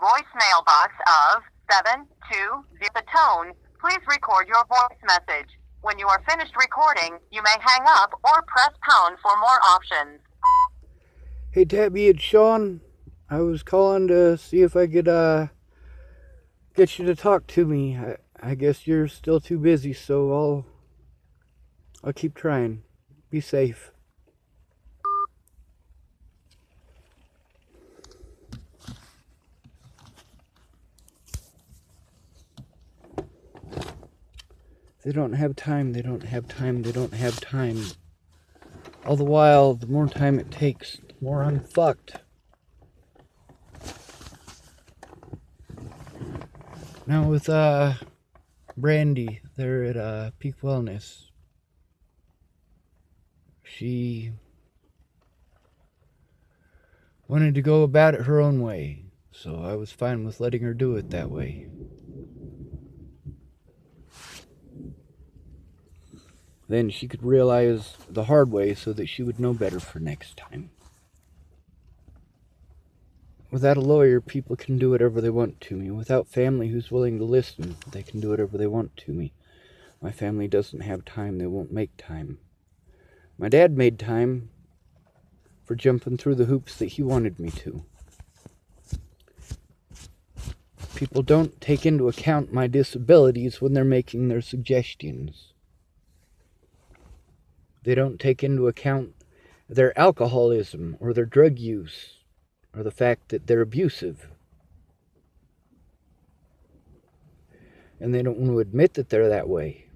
voicemail box of 720. The tone, please record your voice message. When you are finished recording, you may hang up or press pound for more options. Hey Tabby, it's Sean. I was calling to see if I could get you to talk to me. I guess you're still too busy, so I'll keep trying. Be safe. They don't have time, they don't have time, they don't have time. All the while, the more time it takes, the more I'm fucked. Now with Brandy, they're at Peak Wellness. She wanted to go about it her own way, so I was fine with letting her do it that way. Then she could realize the hard way so that she would know better for next time. Without a lawyer, people can do whatever they want to me. Without family who's willing to listen, they can do whatever they want to me. My family doesn't have time, they won't make time. My dad made time for jumping through the hoops that he wanted me to. People don't take into account my disabilities when they're making their suggestions. They don't take into account their alcoholism or their drug use or the fact that they're abusive. And they don't want to admit that they're that way.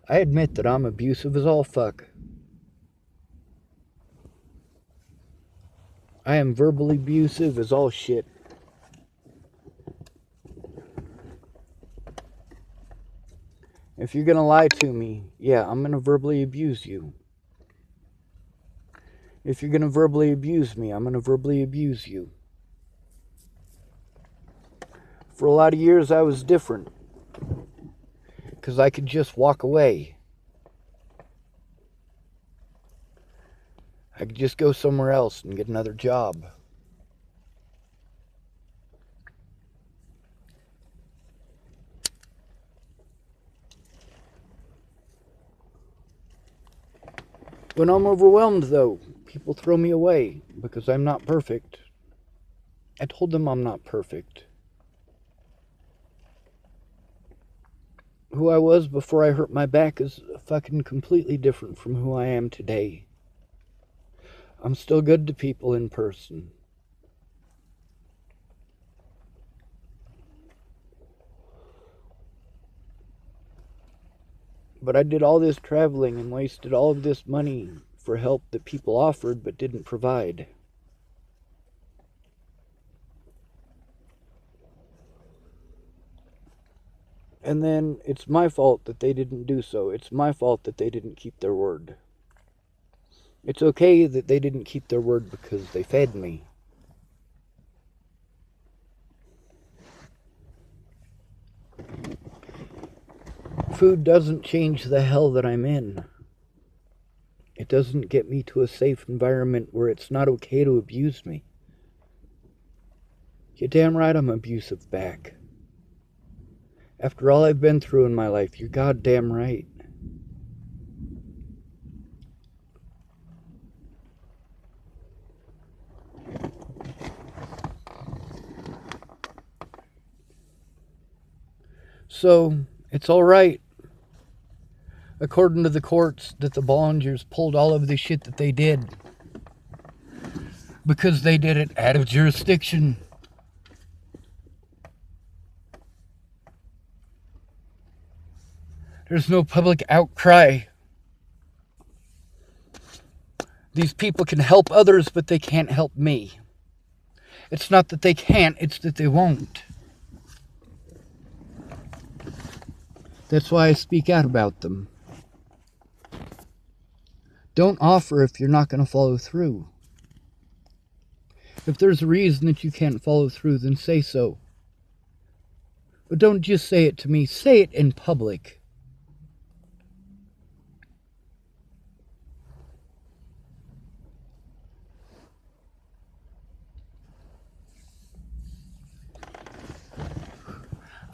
I admit that I'm abusive as all fuck. I am verbally abusive as all shit. If you're gonna lie to me, yeah, I'm gonna verbally abuse you. If you're gonna verbally abuse me, I'm gonna verbally abuse you. For a lot of years, I was different. Because I could just walk away. I could just go somewhere else and get another job. When I'm overwhelmed, though, people throw me away because I'm not perfect. I told them I'm not perfect. Who I was before I hurt my back is fucking completely different from who I am today. I'm still good to people in person. But I did all this traveling and wasted all of this money for help that people offered but didn't provide. And then it's my fault that they didn't do so. It's my fault that they didn't keep their word. It's okay that they didn't keep their word because they fed me. Food doesn't change the hell that I'm in. It doesn't get me to a safe environment where it's not okay to abuse me. You're damn right I'm abusive back. After all I've been through in my life, you're goddamn right. So, it's alright, according to the courts, that the Bollingers pulled all of the shit that they did. Because they did it out of jurisdiction. There's no public outcry. These people can help others, but they can't help me. It's not that they can't, it's that they won't. That's why I speak out about them. Don't offer if you're not going to follow through. If there's a reason that you can't follow through, then say so. But don't just say it to me, say it in public.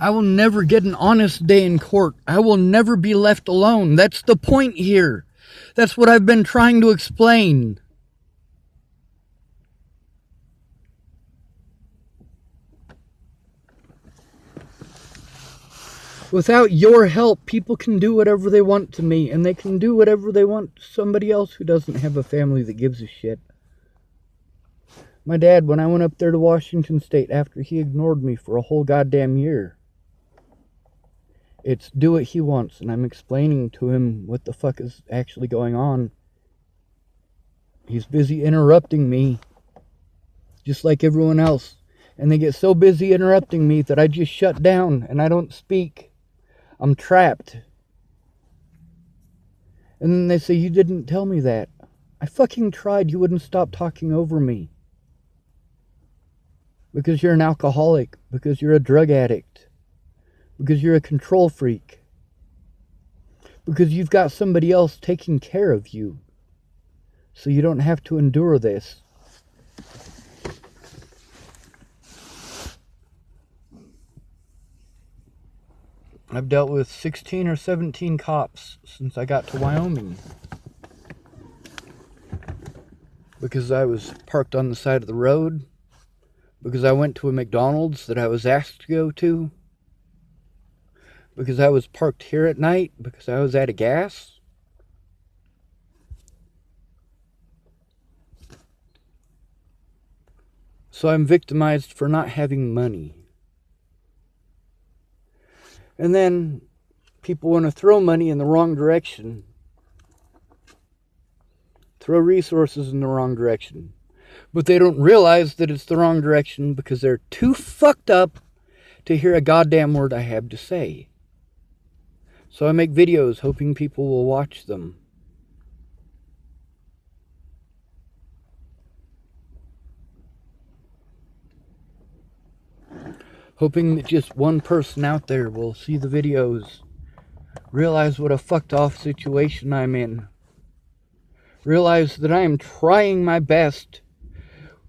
I will never get an honest day in court. I will never be left alone. That's the point here. That's what I've been trying to explain. Without your help, people can do whatever they want to me, and they can do whatever they want to somebody else who doesn't have a family that gives a shit. My dad, when I went up there to Washington State after he ignored me for a whole goddamn year, it's do what he wants, and I'm explaining to him what the fuck is actually going on. He's busy interrupting me, just like everyone else. And they get so busy interrupting me that I just shut down and I don't speak. I'm trapped. And then they say, you didn't tell me that. I fucking tried. You wouldn't stop talking over me. Because you're an alcoholic. Because you're a drug addict. Because you're a control freak. Because you've got somebody else taking care of you. So you don't have to endure this. I've dealt with 16 or 17 cops since I got to Wyoming. Because I was parked on the side of the road. Because I went to a McDonald's that I was asked to go to. Because I was parked here at night. Because I was out of gas. So I'm victimized for not having money. And then people want to throw money in the wrong direction. Throw resources in the wrong direction. But they don't realize that it's the wrong direction because they're too fucked up to hear a goddamn word I have to say. So I make videos hoping people will watch them. Hoping that just one person out there will see the videos, realize what a fucked off situation I'm in, realize that I am trying my best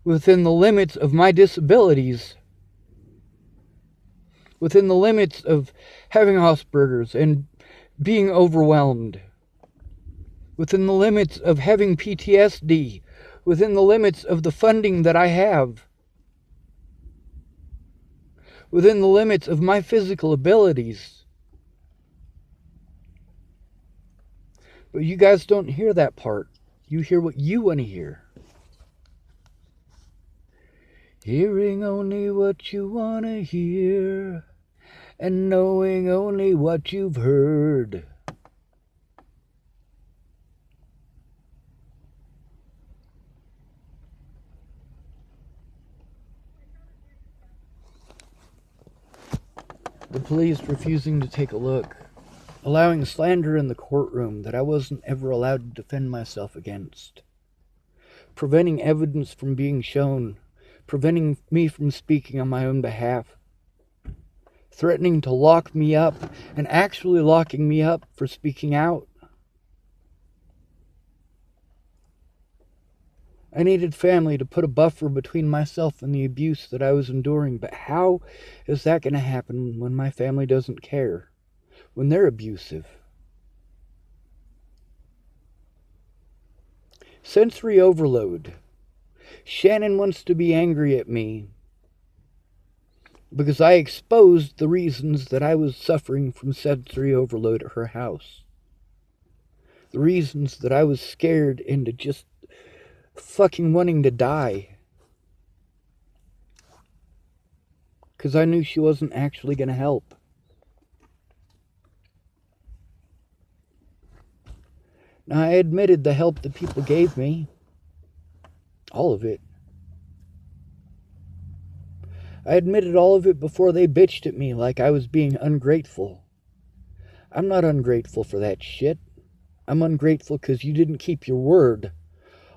within the limits of my disabilities, within the limits of having Asperger's and being overwhelmed, within the limits of having PTSD, within the limits of the funding that I have, within the limits of my physical abilities. But you guys don't hear that part. You hear what you want to hear. Hearing only what you want to hear, and knowing only what you've heard. The police refusing to take a look, allowing slander in the courtroom that I wasn't ever allowed to defend myself against, preventing evidence from being shown, preventing me from speaking on my own behalf, threatening to lock me up and actually locking me up for speaking out. I needed family to put a buffer between myself and the abuse that I was enduring, but how is that going to happen when my family doesn't care? When they're abusive? Sensory overload. Shannon wants to be angry at me because I exposed the reasons that I was suffering from sensory overload at her house. The reasons that I was scared into just fucking wanting to die. Because I knew she wasn't actually going to help. Now, I admitted the help that people gave me. All of it. I admitted all of it before they bitched at me like I was being ungrateful. I'm not ungrateful for that shit. I'm ungrateful because you didn't keep your word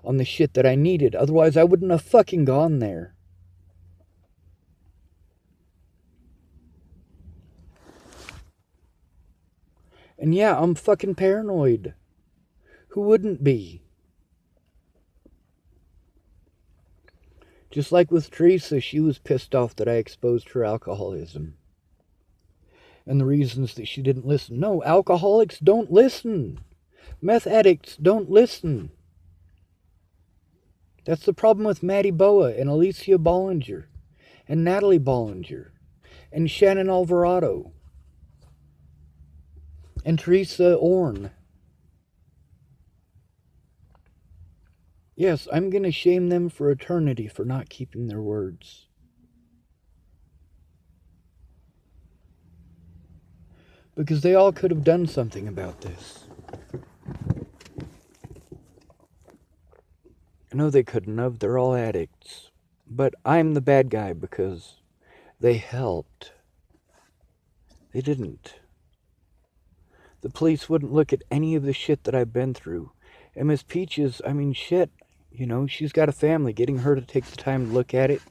on the shit that I needed. Otherwise, I wouldn't have fucking gone there. And yeah, I'm fucking paranoid. Who wouldn't be? Just like with Teresa, she was pissed off that I exposed her alcoholism. and the reasons that she didn't listen. No, alcoholics don't listen. Meth addicts don't listen. That's the problem with Maddie Boa and Alicia Bollinger and Natalie Bollinger and Shannon Alvarado and Teresa Orn. Yes, I'm going to shame them for eternity for not keeping their words. Because they all could have done something about this. No, they couldn't have. They're all addicts. But I'm the bad guy because they helped. They didn't. The police wouldn't look at any of the shit that I've been through. And Miss Peaches, I mean, shit, you know, she's got a family. Getting her to take the time to look at it,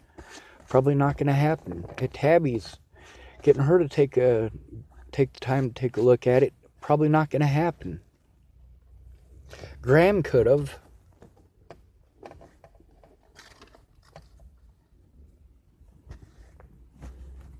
probably not going to happen. At Tabby's, getting her to take the time to take a look at it, probably not going to happen. Graham could have.